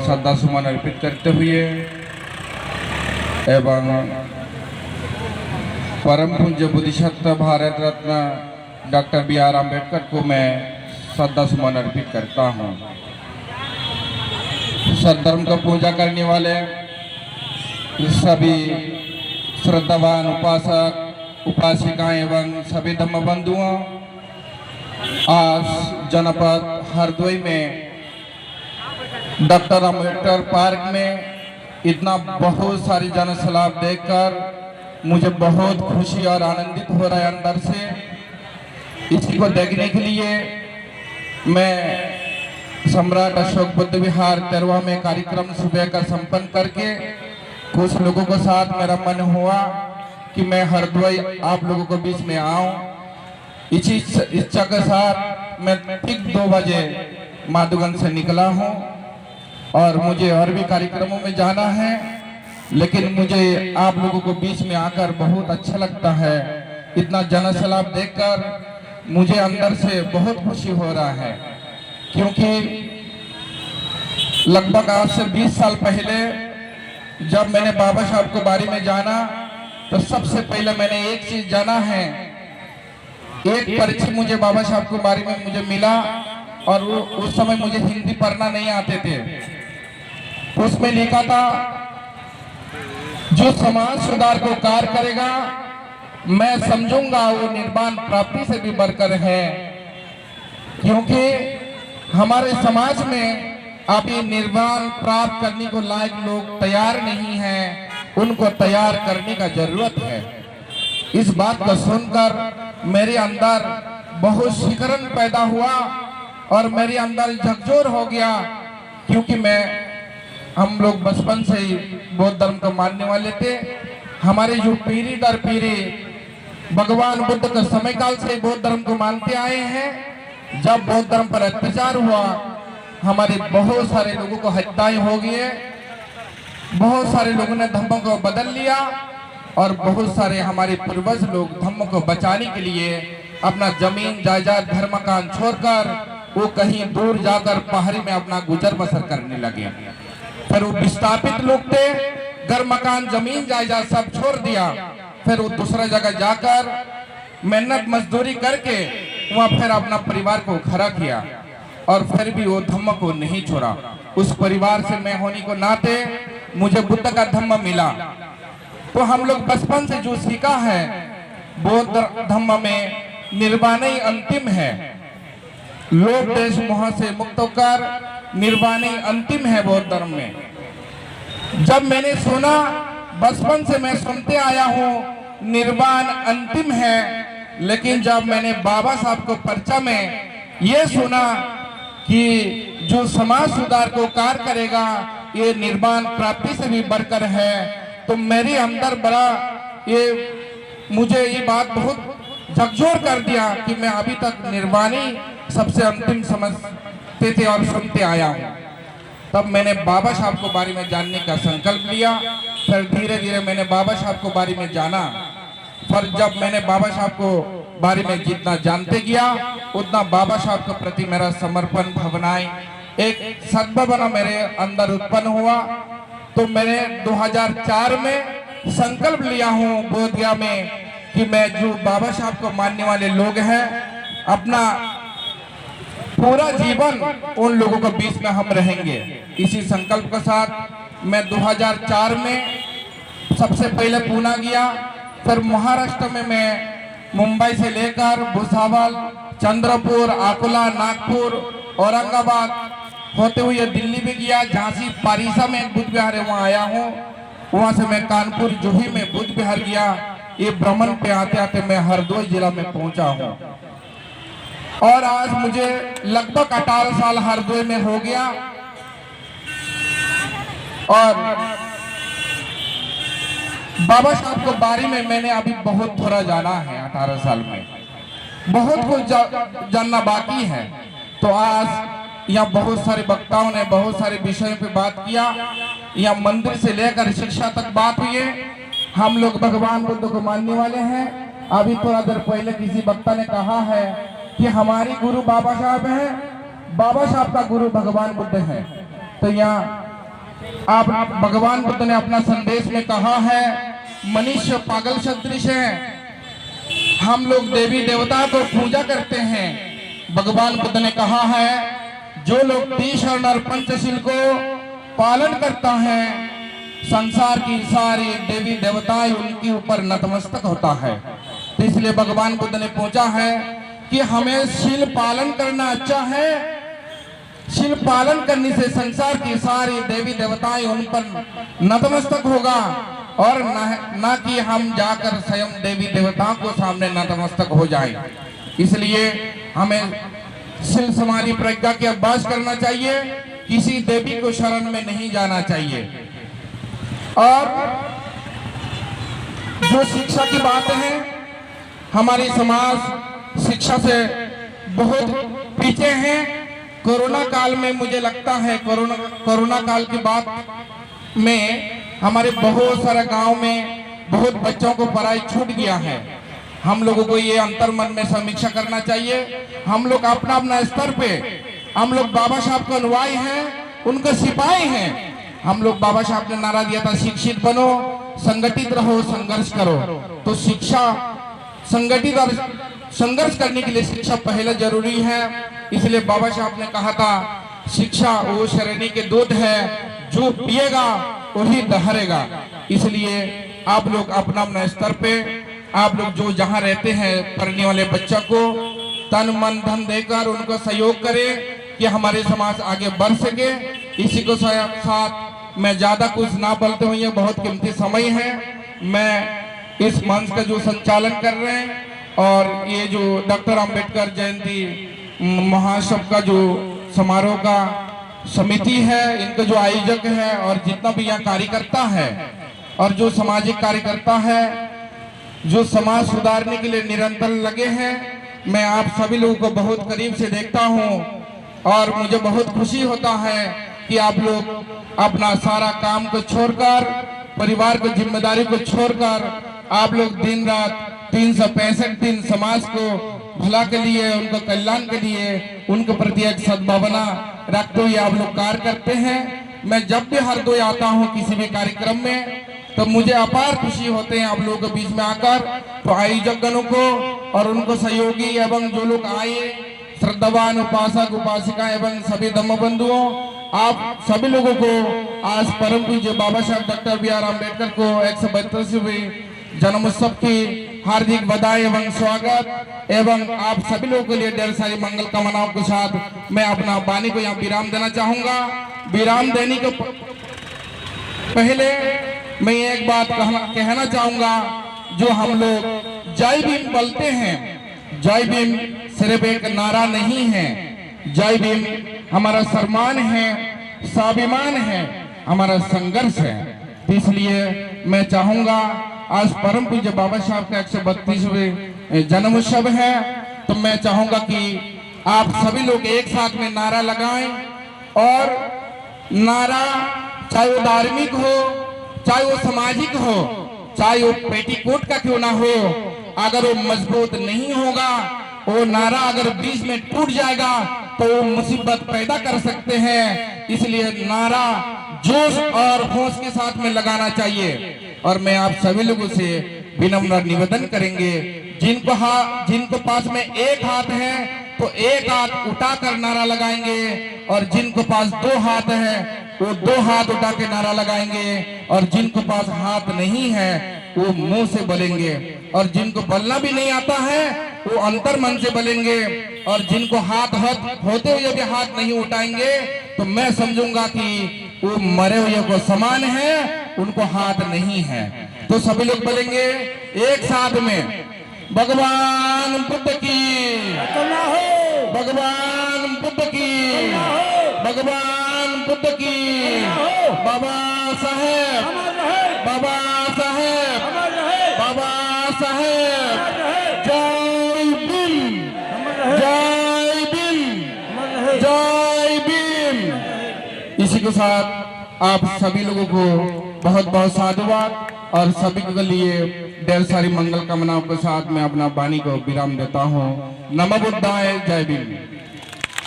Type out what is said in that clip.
श्रद्धा सुमन अर्पित करते हुए एवं परम पूज्य बुद्धिसत्व भारत रत्न डॉक्टर B.R. अम्बेडकर को मैं श्रद्धा सुमन अर्पित करता हूँ। सद्धर्म का पूजा करने वाले सभी श्रद्धावान उपासक उपासिकाएं एवं सभी धम्म बंधुओं, आज जनपद हरदोई में डॉक्टर अम्बेडकर पार्क में इतना बहुत सारी जनसैलाब देखकर मुझे बहुत खुशी और आनंदित हो रहा है अंदर से। इसी को देखने के लिए मैं सम्राट अशोक बुद्ध विहार तेरवा में कार्यक्रम सुबह का संपन्न करके कुछ लोगों के साथ मेरा मन हुआ कि मैं हरदोई आप लोगों के बीच में आऊं। इसी इच्छा के साथ मैं ठीक 2 बजे माधोगंज से निकला हूं और मुझे और भी कार्यक्रमों में जाना है, लेकिन मुझे आप लोगों को बीच में आकर बहुत अच्छा लगता है। इतना जनसैलाब देखकर मुझे अंदर से बहुत खुशी हो रहा है, क्योंकि लगभग आज से 20 साल पहले जब मैंने बाबा साहब के बारे में जाना तो सबसे पहले मैंने एक चीज जाना है, एक पर्ची मुझे बाबा साहब के बारे में मुझे मिला और उस समय मुझे हिंदी पढ़ना नहीं आते थे। उसमें लिखा था जो समाज सुधार को कार्य करेगा मैं समझूंगा वो निर्वाण प्राप्ति से भी बढ़कर है, क्योंकि हमारे समाज में अभी निर्वाण प्राप्त करने को लायक लोग तैयार नहीं हैं, उनको तैयार करने का जरूरत है। इस बात को सुनकर मेरे अंदर बहुत शिकरण पैदा हुआ और मेरे अंदर झकझोर हो गया, क्योंकि हम लोग बचपन से ही बौद्ध धर्म को मानने वाले थे। हमारे जो पीढ़ी दर पीढ़ी भगवान बुद्ध के समय काल से बौद्ध धर्म को मानते आए हैं। जब बौद्ध धर्म पर अत्याचार हुआ, हमारे बहुत सारे लोगों को हत्याएं हो गई, बहुत सारे लोगों ने धर्म को बदल लिया और बहुत सारे हमारे पूर्वज लोग धर्म को बचाने के लिए अपना जमीन जायदाद धर्म मकान छोड़कर वो कहीं दूर जाकर पहाड़ी में अपना गुजर बसर करने लगे। फिर वो विस्थापित लोग थे, घर मकान जमीन जायदाद सब छोड़ दिया, फिर वो दूसरा जगह जाकर मेहनत मजदूरी करके वहां फिर अपना परिवार को खड़ा किया और फिर भी वो धम्म को नहीं छोड़ा। उस परिवार से मैं होने को नाते मुझे बुद्ध का धम्म मिला। तो हम लोग बचपन से जो सीखा है बौद्ध धम्म में निर्वाण ही अंतिम है, लोभ देश मोह से मुक्त होकर निर्वाण ही अंतिम है बौद्ध धर्म में। जब मैंने सुना, बचपन से मैं सुनते आया हूँ निर्वाण अंतिम है, लेकिन जब मैंने बाबा साहब को पर्चा में ये सुना कि जो समाज सुधार को कार्य करेगा ये निर्वाण प्राप्ति से भी बढ़कर है, तो मेरे अंदर बड़ा मुझे ये बात बहुत झकझोर कर दिया कि मैं अभी तक निर्वाण ही सबसे अंतिम समझते थे और सुनते आया हूँ। तब मैंने बाबा साहब को बारे में जानने का संकल्प लिया। फिर धीरे धीरे मैंने बाबा साहब को बारे में जाना। फिर जब मैंने बाबा साहब को बारे में जितना जानते गया उतना बाबा साहब के प्रति मेरा समर्पण भावनाएं एक सद्भावना मेरे अंदर उत्पन्न हुआ। तो मैंने 2004 में संकल्प लिया हूँ बोधगया में कि मैं जो बाबा साहब को मानने वाले लोग हैं अपना पूरा जीवन उन लोगों के बीच में हम रहेंगे। इसी संकल्प के साथ मैं 2004 में सबसे पहले पुणे गया, फिर महाराष्ट्र में मैं मुंबई से लेकर भुसावल, चंद्रपुर, अकोला, नागपुर, औरंगाबाद होते हुए दिल्ली में गया। झांसी पारिसा में बुद्ध विहार है वहाँ आया हूँ, वहाँ से मैं कानपुर जूही में बुद्ध विहार गया। ये भ्रमण पे आते आते मैं हरदोई जिला में पहुंचा हूँ और आज मुझे लगभग 18 साल हरदोई में हो गया और बाबा साहब के बारे में मैंने अभी बहुत थोड़ा जाना है। 18 साल में बहुत कुछ जानना बाकी है। तो आज यहाँ बहुत सारे वक्ताओं ने बहुत सारे विषयों पे बात किया। यहाँ मंदिर से लेकर शिक्षा तक बात हुई है। हम लोग भगवान बुद्ध को मानने वाले हैं। अभी थोड़ा देर पहले किसी वक्ता ने कहा है कि हमारी गुरु बाबा साहब हैं, बाबा साहब का गुरु भगवान बुद्ध है। तो यहाँ आप भगवान बुद्ध ने अपना संदेश में कहा है, मनुष्य पागल सदृश है। हम लोग देवी देवता को पूजा करते हैं। भगवान बुद्ध ने कहा है, जो लोग 30 और पंचशील को पालन करता है, संसार की सारी देवी देवताएं उनके ऊपर नतमस्तक होता है। तो इसलिए भगवान बुद्ध ने पूछा है कि हमें शील पालन करना अच्छा है। शील पालन करने से संसार की सारी देवी देवताएं उन पर नतमस्तक होगा, और न कि हम जाकर स्वयं देवी देवताओं को सामने नतमस्तक हो जाए। इसलिए हमें शील समाधि प्रज्ञा के अभ्यास करना चाहिए, किसी देवी को शरण में नहीं जाना चाहिए। और जो शिक्षा की बात है, हमारी समाज शिक्षा से बहुत पीछे है। कोरोना काल में मुझे लगता है, कोरोना काल की बात में हमारे बहुत सारे गांव में बहुत बच्चों को पढ़ाई छूट गया है। हम लोगों को ये अंतर मन में समीक्षा करना चाहिए। हम लोग अपना अपना स्तर पे, हम लोग बाबा साहब के अनुयायी हैं, उनके सिपाही हैं। हम लोग बाबा साहब ने नारा दिया था, शिक्षित बनो, संगठित रहो, संघर्ष करो। तो शिक्षा संगठित और संघर्ष करने के लिए शिक्षा पहले जरूरी है। इसलिए बाबा साहब ने कहा था, शिक्षा वो शरणी के दूध है, जो पिएगा वही दहरेगा। इसलिए आप लोग अपना अपना स्तर पे, आप लोग जो जहाँ रहते हैं, पढ़ने वाले बच्चों को तन मन धन देकर उनको सहयोग करें कि हमारे समाज आगे बढ़ सके। इसी को साथ मैं ज्यादा कुछ ना बोलते हुए, बहुत कीमती समय है। मैं इस मंच का जो संचालन कर रहे हैं और ये जो डॉक्टर अंबेडकर जयंती महोत्सव का जो समारोह का समिति है, इनका जो आयोजक है और जितना भी यहाँ कार्यकर्ता है और जो सामाजिक कार्यकर्ता है, जो समाज सुधारने के लिए निरंतर लगे हैं, मैं आप सभी लोगों को बहुत करीब से देखता हूँ और मुझे बहुत खुशी होता है कि आप लोग अपना सारा काम को छोड़कर, परिवार की जिम्मेदारी को छोड़कर, आप लोग दिन रात 365 दिन समाज को भला के लिए, उनको कल्याण के लिए, उनके प्रति एक सद्भावना रखते हुए आप लोग कार्य करते हैं। मैं जब भी हरदोई आता हूँ किसी भी कार्यक्रम में, तो मुझे अपार खुशी होते हैं आप लोगों के बीच में आकर। तो आयोजकगणों को और उनको सहयोगी एवं जो लोग आए, श्रद्धावान उपासक उपासिका एवं सभी धम्म बंधुओं, आप सभी लोगों को आज परम पूज्य बाबा साहब डॉक्टर बी आर अम्बेडकर को 132वीं जन्मोत्सव की हार्दिक बधाई एवं स्वागत। एवं आप सभी लोगों के लिए ढेर सारी मंगल कामनाओं के साथ मैं अपना वाणी को यहाँ विराम देना चाहूंगा। विराम देने के पहले मैं एक बात कहना चाहूंगा, जो हम लोग जय भीम बोलते हैं, जय भीम सिर्फ एक नारा नहीं है। जय भीम हमारा सम्मान है, स्वाभिमान है, हमारा संघर्ष है। इसलिए मैं चाहूंगा, आज परम पूज्य बाबा साहब का 132वें जन्मोत्सव है, तो मैं चाहूंगा कि आप सभी लोग एक साथ में नारा लगाएं। और नारा चाहे वो धार्मिक हो, चाहे वो सामाजिक हो, चाहे वो पेटीकोट का क्यों ना हो, अगर वो मजबूत नहीं होगा, वो नारा अगर बीच में टूट जाएगा तो वो मुसीबत पैदा कर सकते हैं। इसलिए नारा जोश और होश के साथ में लगाना चाहिए। और मैं आप सभी लोगों से विनम्र निवेदन करेंगे, जिनको पास में एक हाथ है तो एक हाथ उठाकर नारा लगाएंगे, और जिनको पास 2 हाथ है वो 2 हाथ उठा के नारा लगाएंगे, और जिनको पास हाथ नहीं है वो मुंह से बोलेंगे, और जिनको बोलना भी नहीं आता है वो अंतर मन से बोलेंगे, और जिनको हाथ होते हुए भी हाथ नहीं उठाएंगे तो मैं समझूंगा कि वो मरे हुए को समान है, उनको हाथ नहीं है। तो सभी लोग बोलेंगे एक साथ में, भगवान बुद्ध की, भगवान बुद्ध की, भगवान बुद्ध की, बाबा साहेब, बाबा साहेब, बाबा साहेब, जय भीम, जय भीम, जय भीम। इसी के साथ आप सभी लोगों को बहुत बहुत साधुवाद, और सभी के लिए ढेर सारी मंगल कामनाओं के साथ मैं अपना वाणी को विराम देता हूँ। नमो बुद्धाय, जय भीम।